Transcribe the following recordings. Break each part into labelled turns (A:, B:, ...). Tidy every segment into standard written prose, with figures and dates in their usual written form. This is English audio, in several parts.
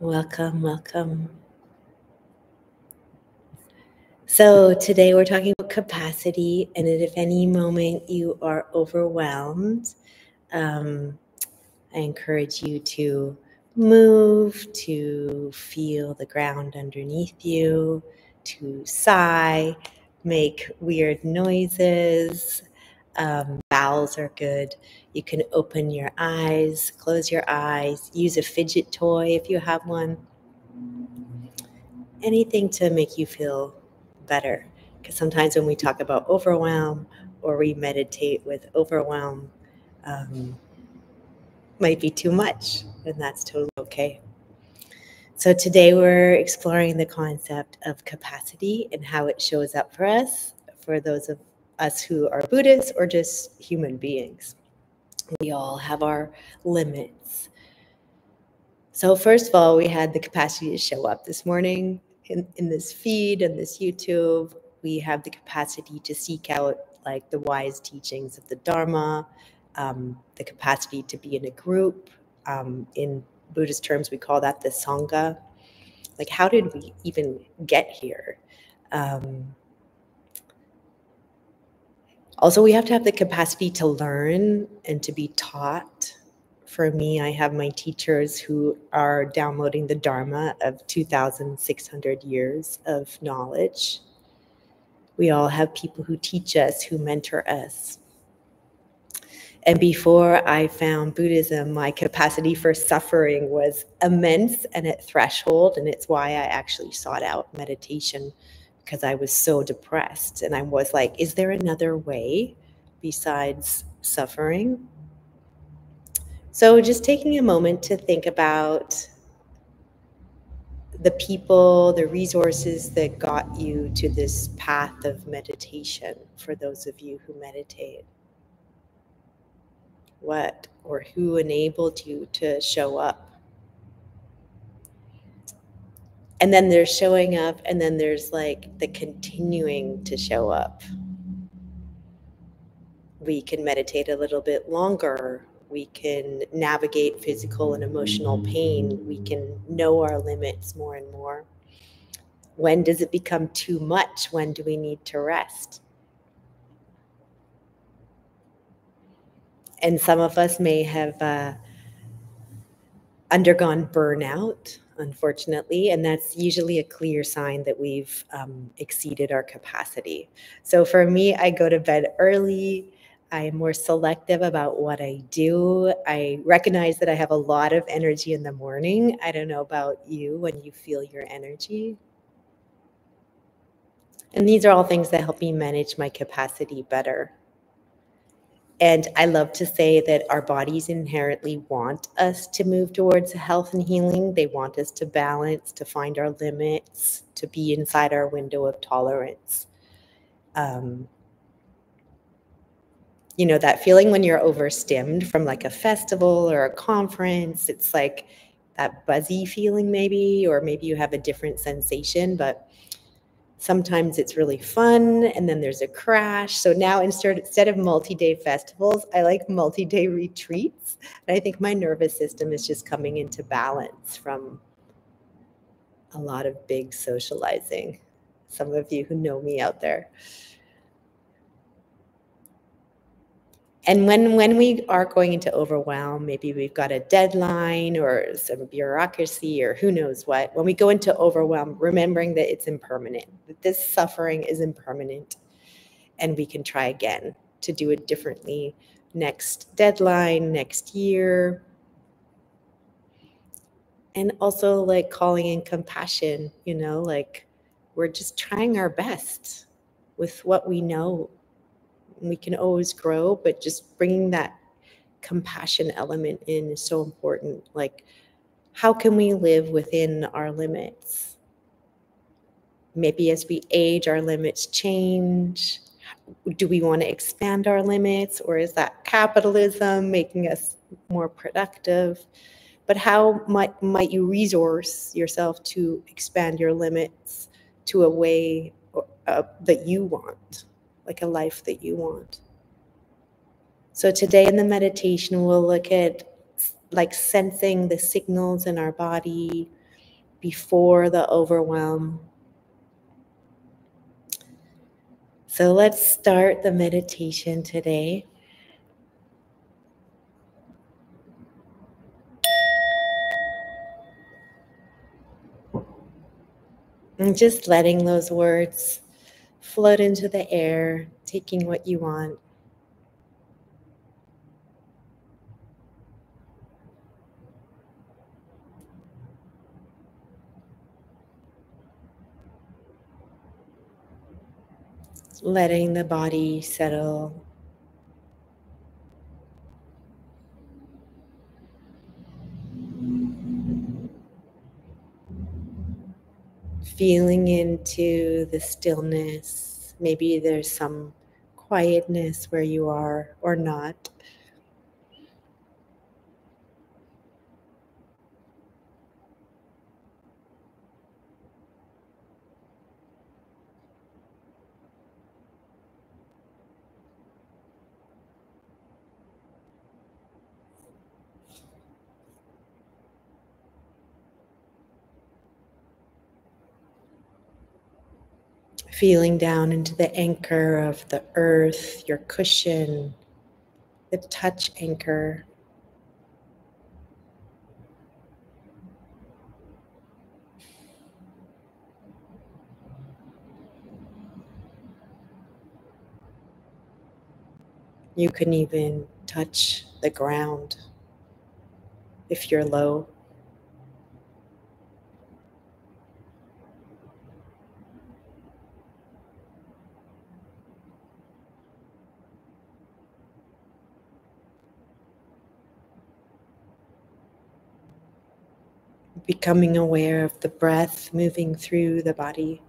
A: Welcome, welcome. So today we're talking about capacity, and if any moment you are overwhelmed, I encourage you to move, to feel the ground underneath you, to sigh, make weird noises. Vowels are good. You can open your eyes, close your eyes, use a fidget toy if you have one. Anything to make you feel better. Because sometimes when we talk about overwhelm or we meditate with overwhelm, might be too much, and that's totally okay. So today we're exploring the concept of capacity and how it shows up for us, for those of us who are Buddhists or just human beings. We all have our limits. So first of all, we had the capacity to show up this morning in this feed and this YouTube. We have the capacity to seek out like the wise teachings of the Dharma, the capacity to be in a group. In Buddhist terms, we call that the Sangha. Like, how did we even get here? Also, we have to have the capacity to learn and to be taught. For me, I have my teachers who are downloading the Dharma of 2,600 years of knowledge. We all have people who teach us, who mentor us. And before I found Buddhism, my capacity for suffering was immense and at threshold, and it's why I actually sought out meditation, because I was so depressed. And I was like, is there another way besides suffering? So just taking a moment to think about the people, the resources that got you to this path of meditation for those of you who meditate. What or who enabled you to show up? And then there's showing up, and then there's like the continuing to show up. We can meditate a little bit longer. We can navigate physical and emotional pain. We can know our limits more and more. When does it become too much? When do we need to rest? And some of us may have undergone burnout, unfortunately, and that's usually a clear sign that we've exceeded our capacity. So for me, I go to bed early. I'm more selective about what I do. I recognize that I have a lot of energy in the morning. I don't know about you when you feel your energy. And these are all things that help me manage my capacity better. And I love to say that our bodies inherently want us to move towards health and healing. They want us to balance, to find our limits, to be inside our window of tolerance. You know, that feeling when you're overstimmed from like a festival or a conference, it's like that buzzy feeling maybe, or maybe you have a different sensation, but sometimes it's really fun, and then there's a crash. So now instead of multi-day festivals, I like multi-day retreats. And I think my nervous system is just coming into balance from a lot of big socializing. Some of you who know me out there. And when we are going into overwhelm, maybe we've got a deadline or some bureaucracy or who knows what. When we go into overwhelm, remembering that it's impermanent, that this suffering is impermanent, and we can try again to do it differently next deadline, next year. And also like calling in compassion, you know, like we're just trying our best with what we know. We can always grow, but just bringing that compassion element in is so important. Like, how can we live within our limits? Maybe as we age, our limits change. Do we want to expand our limits, or is that capitalism making us more productive? But how might you resource yourself to expand your limits to a way that you want, like a life that you want? So today in the meditation, we'll look at like sensing the signals in our body, before the overwhelm. So let's start the meditation today. And just letting those words float into the air, taking what you want. Letting the body settle. Feeling into the stillness. Maybe there's some quietness where you are or not. Feeling down into the anchor of the earth, your cushion, the touch anchor. You can even touch the ground if you're low. Becoming aware of the breath moving through the body.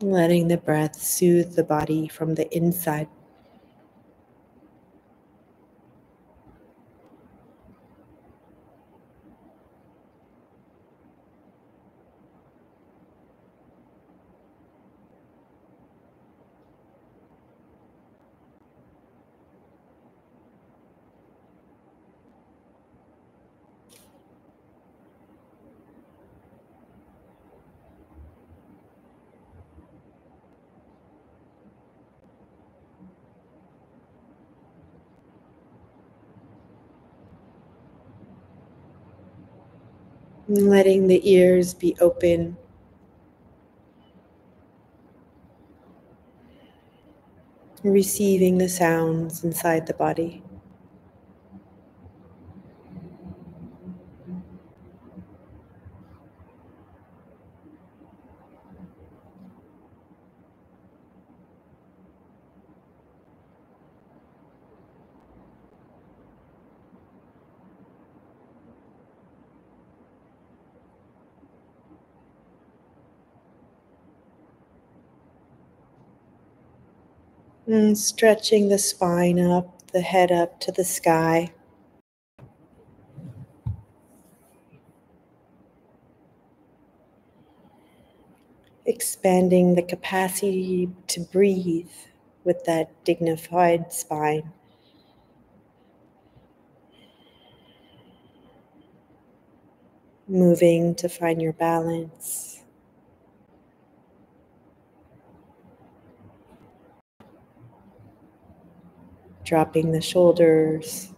A: Letting the breath soothe the body from the inside. And letting the ears be open. Receiving the sounds inside the body. And stretching the spine up, the head up to the sky. Expanding the capacity to breathe with that dignified spine. Moving to find your balance. Dropping the shoulders.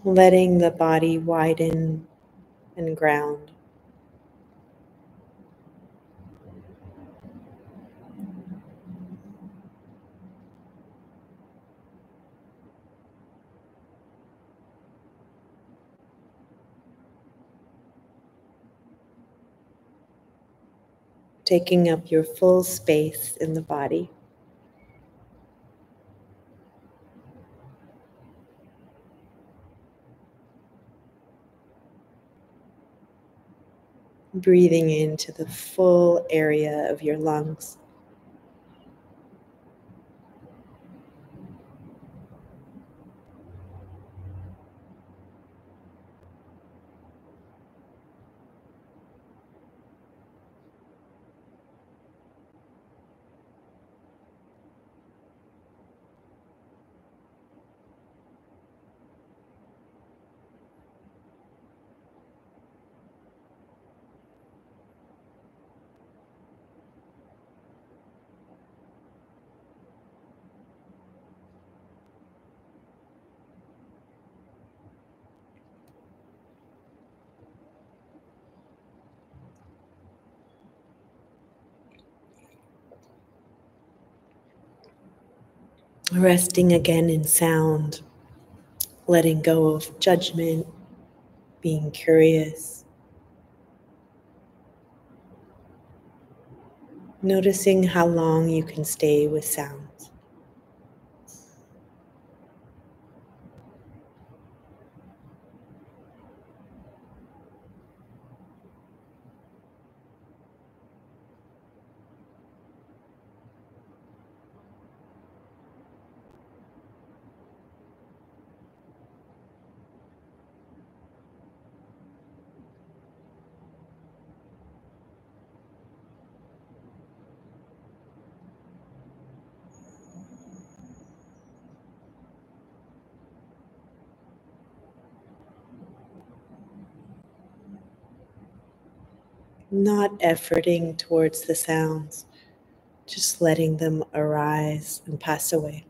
A: Letting the body widen and ground. Taking up your full space in the body. breathing into the full area of your lungs. Resting again in sound, letting go of judgment, being curious, noticing how long you can stay with sounds. Not efforting towards the sounds, just letting them arise and pass away.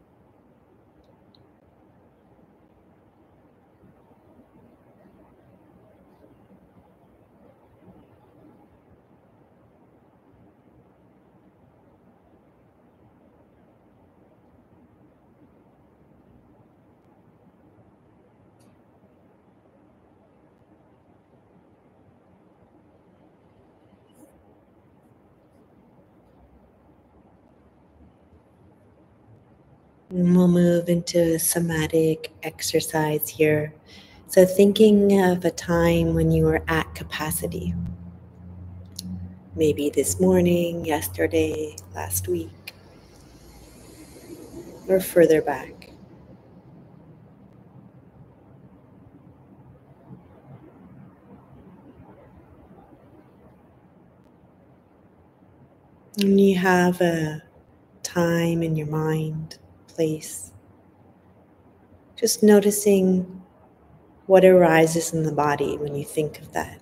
A: And we'll move into a somatic exercise here. So, thinking of a time when you were at capacity, maybe this morning, yesterday, last week, or further back. And you have a time in your mind, place, just noticing what arises in the body when you think of that.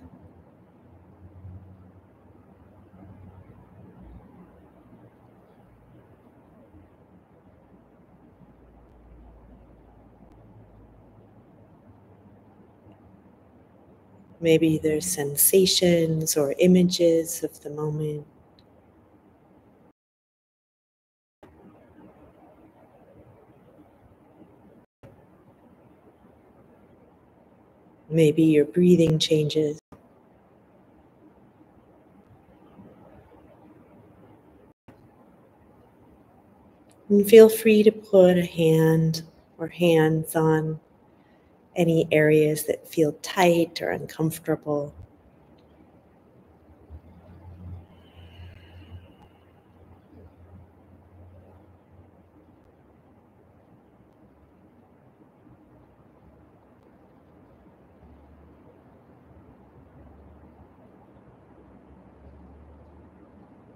A: Maybe there's sensations or images of the moment. Maybe your breathing changes. And feel free to put a hand or hands on any areas that feel tight or uncomfortable.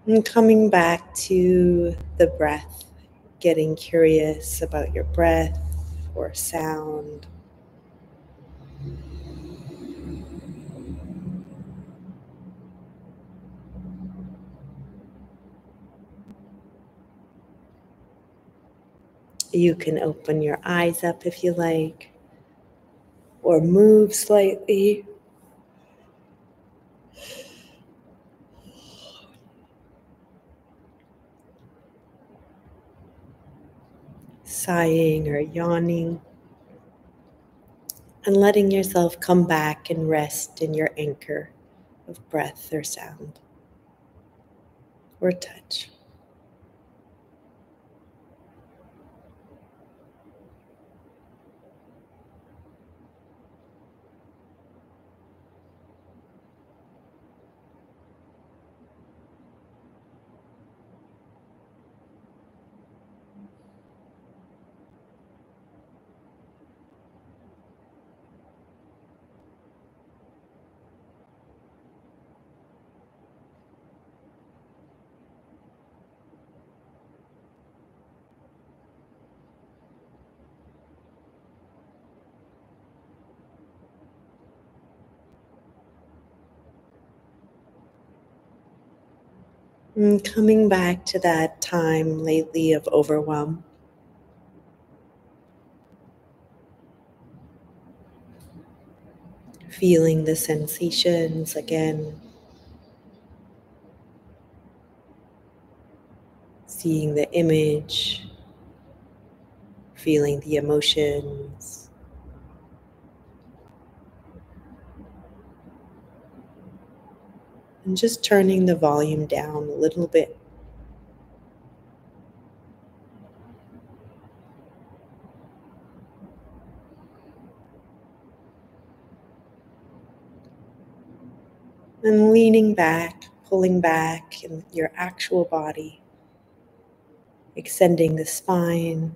A: And coming back to the breath, getting curious about your breath or sound. You can open your eyes up if you like, or move slightly. Sighing or yawning, and letting yourself come back and rest in your anchor of breath or sound or touch. And coming back to that time lately of overwhelm, feeling the sensations again, seeing the image, feeling the emotions, and just turning the volume down a little bit. And leaning back, pulling back in your actual body, extending the spine,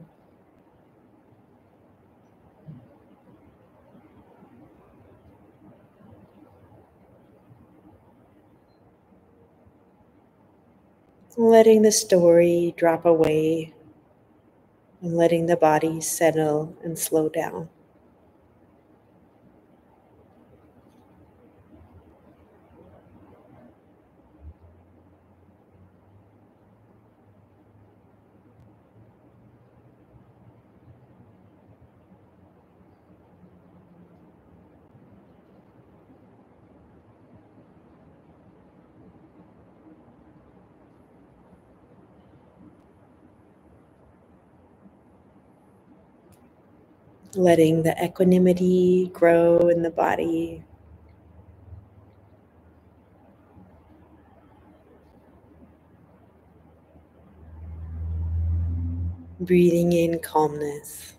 A: letting the story drop away and letting the body settle and slow down. Letting the equanimity grow in the body. Breathing in calmness.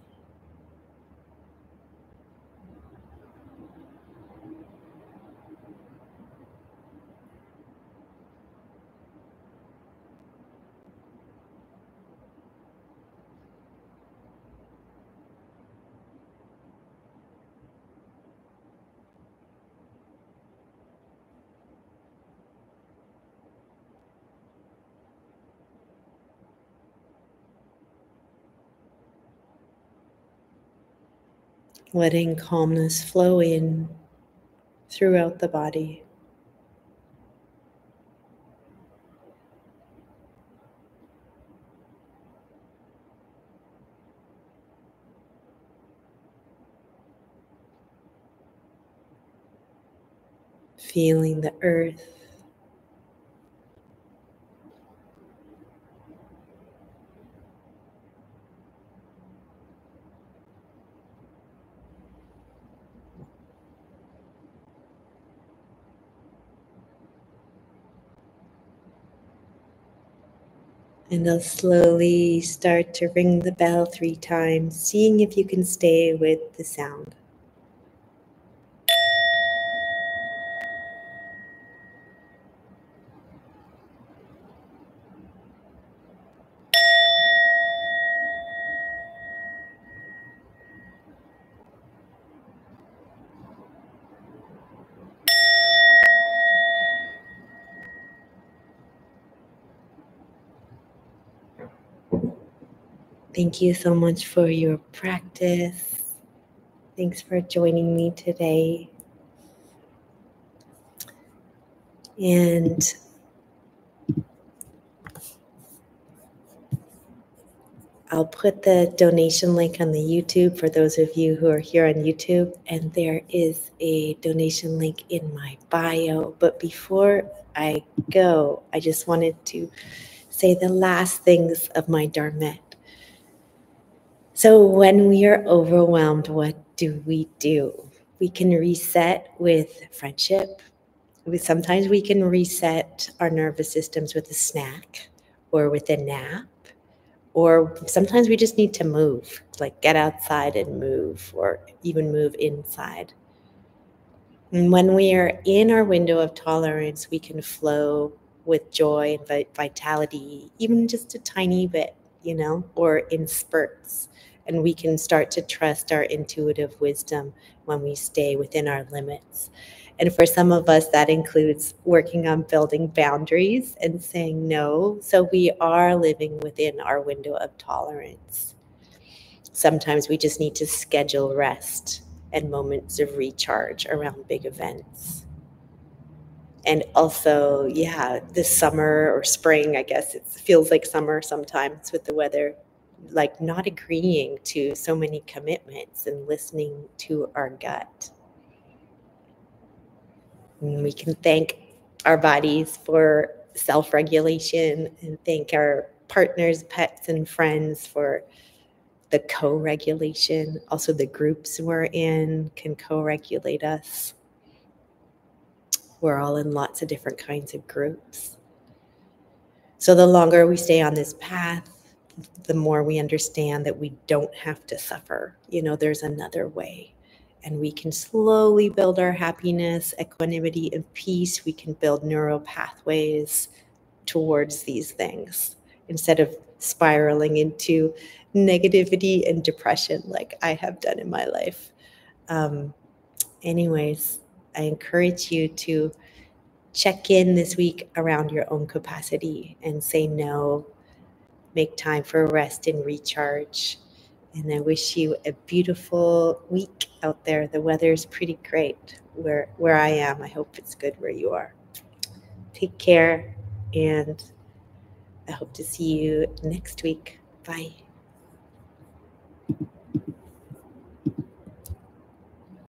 A: Letting calmness flow in throughout the body. Feeling the earth. And they'll slowly start to ring the bell 3 times, seeing if you can stay with the sound. Thank you so much for your practice. Thanks for joining me today. And I'll put the donation link on the YouTube for those of you who are here on YouTube. And there is a donation link in my bio. But before I go, I just wanted to say the last things of my Dharmet. So when we are overwhelmed, what do? We can reset with friendship. Sometimes we can reset our nervous systems with a snack or with a nap. Or sometimes we just need to move, like get outside and move, or even move inside. And when we are in our window of tolerance, we can flow with joy and vitality, even just a tiny bit, or in spurts. And we can start to trust our intuitive wisdom when we stay within our limits. And for some of us, that includes working on building boundaries and saying no. So we are living within our window of tolerance. Sometimes we just need to schedule rest and moments of recharge around big events. And also, yeah, this summer or spring, I guess it feels like summer sometimes with the weather, like not agreeing to so many commitments and listening to our gut. And we can thank our bodies for self-regulation and thank our partners, pets, and friends for the co-regulation. Also, the groups we're in can co-regulate us. We're all in lots of different kinds of groups. So the longer we stay on this path, the more we understand that we don't have to suffer. There's another way. And we can slowly build our happiness, equanimity, and peace. We can build neural pathways towards these things instead of spiraling into negativity and depression like I have done in my life. Anyways, I encourage you to check in this week around your own capacity and say no, make time for rest and recharge. And I wish you a beautiful week out there. The weather is pretty great where I am. I hope it's good where you are. Take care, and I hope to see you next week. Bye.